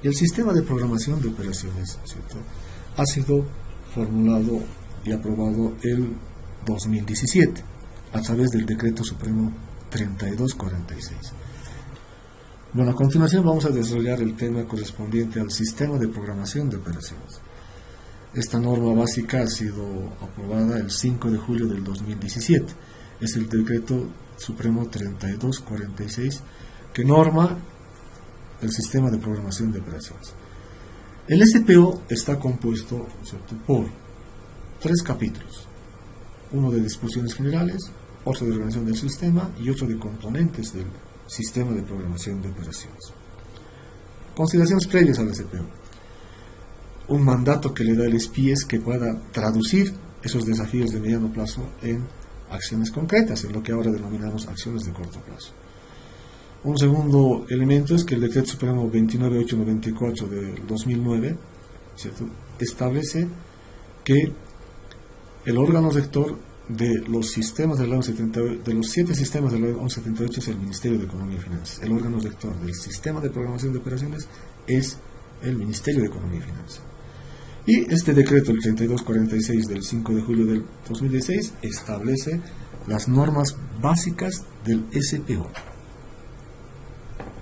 Y el sistema de programación de operaciones, ¿cierto?, ha sido formulado y aprobado el 2017 a través del Decreto Supremo 3246. Bueno, a continuación vamos a desarrollar el tema correspondiente al sistema de programación de operaciones. Esta norma básica ha sido aprobada el 5 de julio del 2017. Es el Decreto Supremo 3246 que norma el sistema de programación de operaciones. El SPO está compuesto, ¿cierto?, por 3 capítulos: uno de disposiciones generales, otro de organización del sistema y otro de componentes del sistema de programación de operaciones. Consideraciones previas al SPO. Un mandato que le da el SPI es que pueda traducir esos desafíos de mediano plazo en acciones concretas, en lo que ahora denominamos acciones de corto plazo. Un segundo elemento es que el Decreto Supremo 29894 del 2009, ¿cierto?, establece que el órgano rector de los sistemas de los 7 sistemas de la ley 1178 es el Ministerio de Economía y Finanzas. El órgano rector del sistema de programación de operaciones es el Ministerio de Economía y Finanzas. Y este decreto, el 3246 del 5 de julio del 2016, establece las normas básicas del SPO,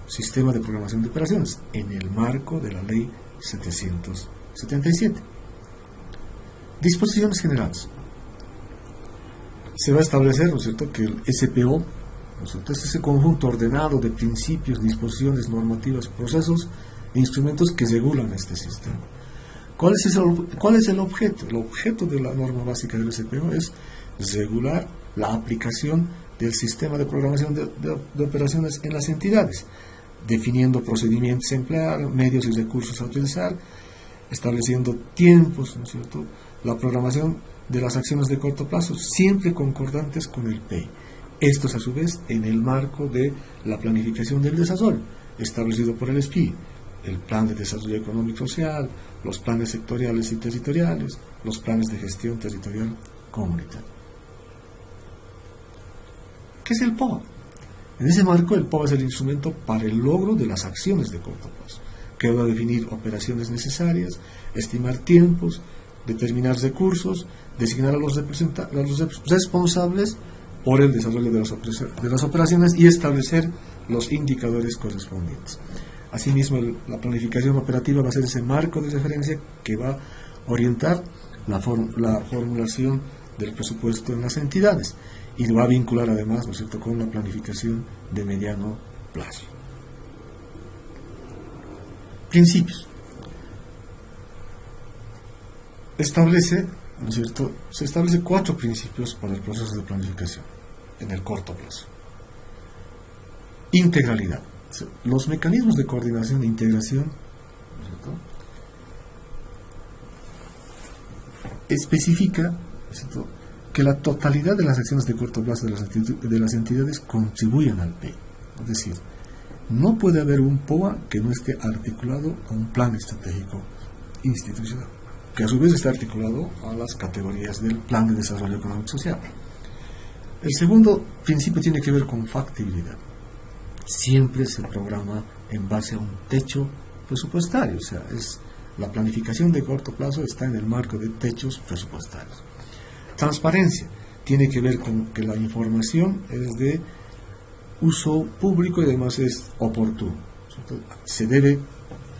Sistema de Programación de Operaciones, en el marco de la Ley 777. Disposiciones generales. Se va a establecer, ¿no es cierto?, que el SPO, ¿no es cierto?, es ese conjunto ordenado de principios, disposiciones, normativas, procesos e instrumentos que regulan este sistema. ¿Cuál es el objeto? El objeto de la norma básica del SPO es regular la aplicación del sistema de programación de operaciones en las entidades, definiendo procedimientos a emplear, medios y recursos a utilizar, estableciendo tiempos, ¿no es cierto?, la programación de las acciones de corto plazo, siempre concordantes con el PEI. Estos, a su vez, en el marco de la planificación del desarrollo, establecido por el SPI, el Plan de Desarrollo Económico y Social, los planes sectoriales y territoriales, los planes de gestión territorial comunitaria. ¿Qué es el POA? En ese marco, el POA es el instrumento para el logro de las acciones de corto plazo, que va a definir operaciones necesarias, estimar tiempos, determinar recursos, designar a los responsables por el desarrollo de las operaciones y establecer los indicadores correspondientes. Asimismo, la planificación operativa va a ser ese marco de referencia que va a orientar la formulación del presupuesto en las entidades y va a vincular además, ¿no es cierto?, con la planificación de mediano plazo. Principios. ¿No es cierto?, se establece 4 principios para el proceso de planificación en el corto plazo. Integralidad. Los mecanismos de coordinación e integración, ¿no es cierto?, especifica, ¿no es cierto?, que la totalidad de las acciones de corto plazo de las entidades contribuyen al PEI. Es decir, no puede haber un POA que no esté articulado a un plan estratégico institucional, que a su vez está articulado a las categorías del Plan de Desarrollo Económico y Social. El segundo principio tiene que ver con factibilidad. Siempre se programa en base a un techo presupuestario, o sea, la planificación de corto plazo está en el marco de techos presupuestarios. Transparencia tiene que ver con que la información es de uso público y además es oportuno. Se debe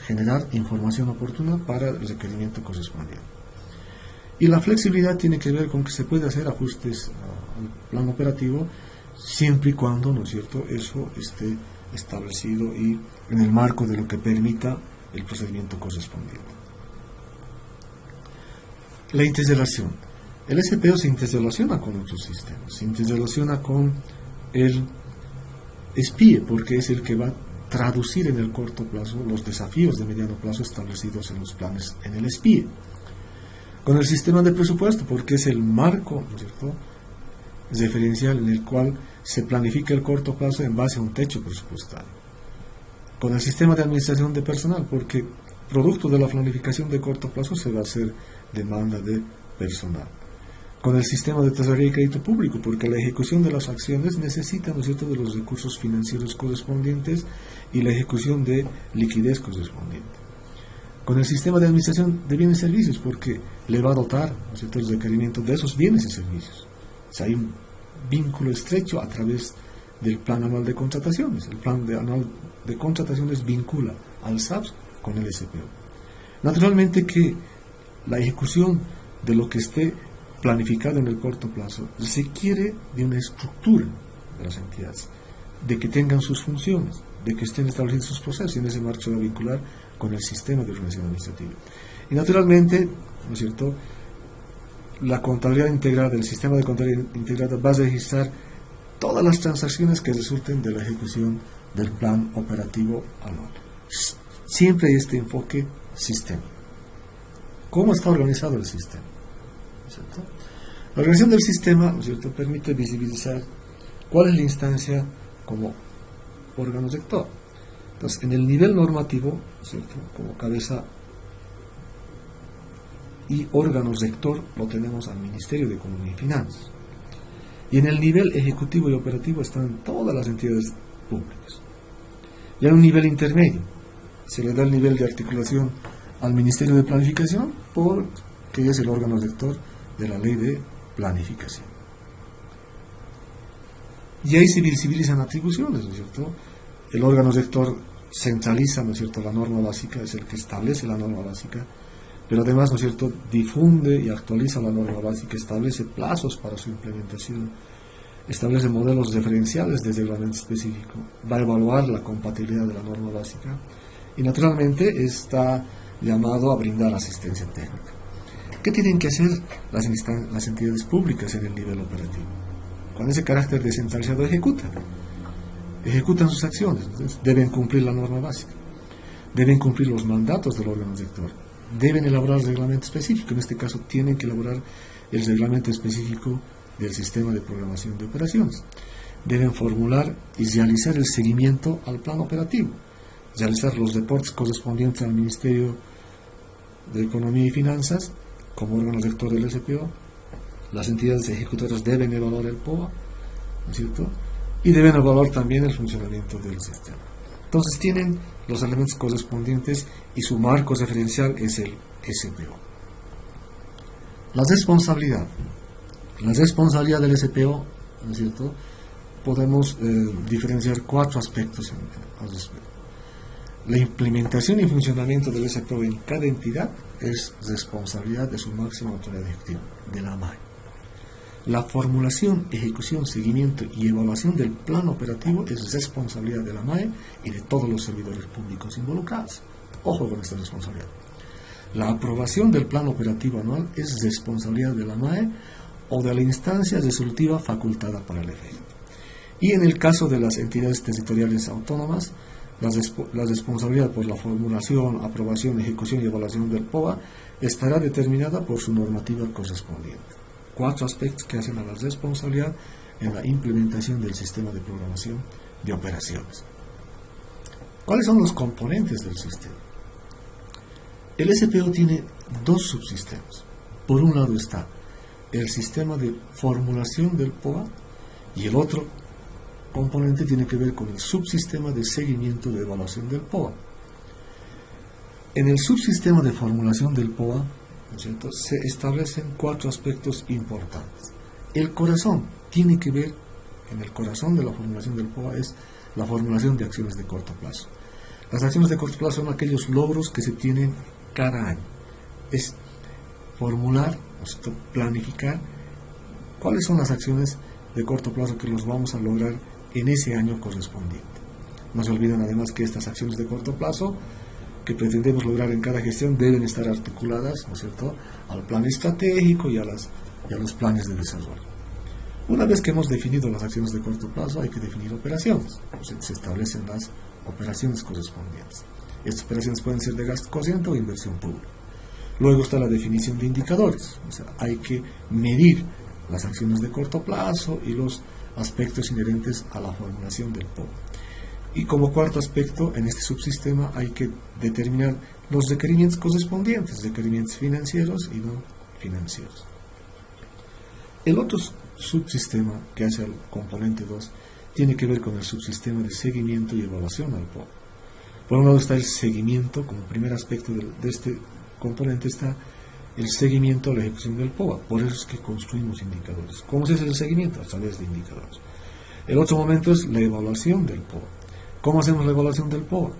generar información oportuna para el requerimiento correspondiente. Y la flexibilidad tiene que ver con que se puede hacer ajustes al plan operativo siempre y cuando, ¿no es cierto?, eso esté establecido y en el marco de lo que permita el procedimiento correspondiente. La interrelación. El SPO se interrelaciona con otros sistemas, se interrelaciona con el SPIE porque es el que va a traducir en el corto plazo los desafíos de mediano plazo establecidos en los planes en el SPIE. Con el sistema de presupuesto porque es el marco, ¿no es cierto?, referencial en el cual se planifica el corto plazo en base a un techo presupuestario. Con el sistema de administración de personal porque producto de la planificación de corto plazo se va a hacer demanda de personal. Con el sistema de tesorería y crédito público, porque la ejecución de las acciones necesita, ¿no es cierto?, de los recursos financieros correspondientes y la ejecución de liquidez correspondiente. con el sistema de administración de bienes y servicios, porque le va a dotar, ¿no es cierto?, el requerimiento de esos bienes y servicios. O sea, hay un vínculo estrecho a través del plan anual de contrataciones. El plan anual de contrataciones vincula al SAPS con el SPO. Naturalmente que la ejecución de lo que esté planificado en el corto plazo requiere de una estructura de las entidades, de que tengan sus funciones, de que estén establecidos sus procesos, y en ese marco se va a vincular con el sistema de organización administrativa. Y naturalmente, ¿no es cierto?, la contabilidad integrada, el sistema de contabilidad integrada va a registrar todas las transacciones que resulten de la ejecución del plan operativo anual. Siempre hay este enfoque sistema. ¿Cómo está organizado el sistema? ¿No es cierto? La organización del sistema, ¿no es cierto?, permite visibilizar cuál es la instancia como órgano rector. Entonces, en el nivel normativo, ¿no es cierto?, como cabeza y órgano rector lo tenemos al Ministerio de Economía y Finanzas. Y en el nivel ejecutivo y operativo están todas las entidades públicas. Y en un nivel intermedio se le da el nivel de articulación al Ministerio de Planificación, porque es el órgano rector de la ley de planificación. Y ahí se visibilizan atribuciones, ¿no es cierto? El órgano rector centraliza, ¿no es cierto?, la norma básica, es el que establece la norma básica, pero además, ¿no es cierto?, difunde y actualiza la norma básica, establece plazos para su implementación, establece modelos referenciales de reglamento específico, va a evaluar la compatibilidad de la norma básica y naturalmente está llamado a brindar asistencia técnica. ¿Qué tienen que hacer las entidades públicas en el nivel operativo? Con ese carácter descentralizado ejecutan sus acciones. Entonces, deben cumplir la norma básica, deben cumplir los mandatos del órgano rector, deben elaborar el reglamento específico. En este caso tienen que elaborar el reglamento específico del sistema de programación de operaciones, deben formular y realizar el seguimiento al plan operativo, realizar los reportes correspondientes al Ministerio de Economía y Finanzas como órgano rector del SPO. Las entidades ejecutoras deben evaluar el POA, ¿no es cierto?, y deben evaluar también el funcionamiento del sistema. Entonces tienen los elementos correspondientes y su marco referencial es el SPO. La responsabilidad del SPO, ¿no es cierto?, podemos diferenciar 4 aspectos al respecto. La implementación y funcionamiento del SPO en cada entidad es responsabilidad de su máxima autoridad ejecutiva, de la MAE. La formulación, ejecución, seguimiento y evaluación del plan operativo es responsabilidad de la MAE y de todos los servidores públicos involucrados. Ojo con esta responsabilidad. La aprobación del plan operativo anual es responsabilidad de la MAE o de la instancia resolutiva facultada para el efecto. Y en el caso de las entidades territoriales autónomas, la responsabilidad por la formulación, aprobación, ejecución y evaluación del POA estará determinada por su normativa correspondiente. 4 aspectos que hacen a la responsabilidad en la implementación del sistema de programación de operaciones. ¿Cuáles son los componentes del sistema? El SPO tiene 2 subsistemas. Por un lado está el sistema de formulación del POA y el otro componente tiene que ver con el subsistema de seguimiento de evaluación del POA. En el subsistema de formulación del POA, ¿no es cierto?, se establecen 4 aspectos importantes. El corazón tiene que ver, en el corazón de la formulación del POA es la formulación de acciones de corto plazo. Las acciones de corto plazo son aquellos logros que se tienen cada año. Es formular, ¿no es cierto?, planificar cuáles son las acciones de corto plazo que los vamos a lograr en ese año correspondiente. No se olviden además que estas acciones de corto plazo que pretendemos lograr en cada gestión deben estar articuladas, ¿no es cierto?, al plan estratégico y a los planes de desarrollo. Una vez que hemos definido las acciones de corto plazo, hay que definir operaciones. Se establecen las operaciones correspondientes. Estas operaciones pueden ser de gasto corriente o inversión pública. Luego está la definición de indicadores, o sea, hay que medir las acciones de corto plazo y los aspectos inherentes a la formulación del POA. Y como cuarto aspecto, en este subsistema hay que determinar los requerimientos correspondientes, requerimientos financieros y no financieros. El otro subsistema que hace el componente 2 tiene que ver con el subsistema de seguimiento y evaluación al POA. Por un lado está el seguimiento, como primer aspecto de este componente está el seguimiento a la ejecución del POA. Por eso es que construimos indicadores. ¿Cómo se hace el seguimiento? A través de indicadores. El otro momento es la evaluación del POA. ¿Cómo hacemos la evaluación del POA?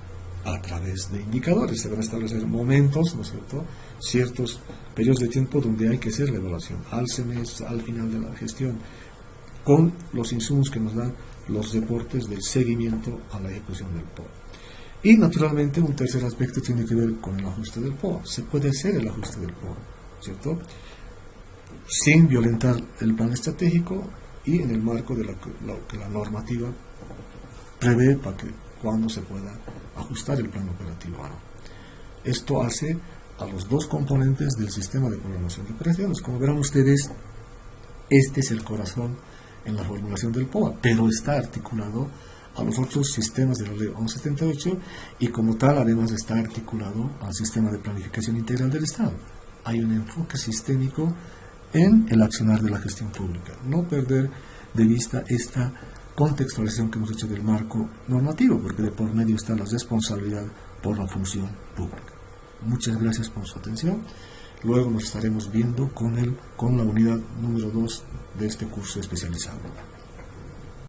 A través de indicadores. Se van a establecer momentos, ¿no es cierto?, ciertos periodos de tiempo donde hay que hacer la evaluación, al semestre, al final de la gestión, con los insumos que nos dan los reportes del seguimiento a la ejecución del POA. Y naturalmente un tercer aspecto tiene que ver con el ajuste del POA. Se puede hacer el ajuste del POA, ¿cierto?, sin violentar el plan estratégico y en el marco de lo que la normativa prevé para que cuando se pueda ajustar el plan operativo. Esto hace a los dos componentes del sistema de programación de operaciones. Como verán ustedes, este es el corazón en la formulación del POA, pero está articulado a los otros sistemas de la ley 1178 y como tal además está articulado al sistema de planificación integral del Estado. Hay un enfoque sistémico en el accionar de la gestión pública. No perder de vista esta contextualización que hemos hecho del marco normativo, porque de por medio está la responsabilidad por la función pública. Muchas gracias por su atención. Luego nos estaremos viendo con la unidad número 2 de este curso especializado.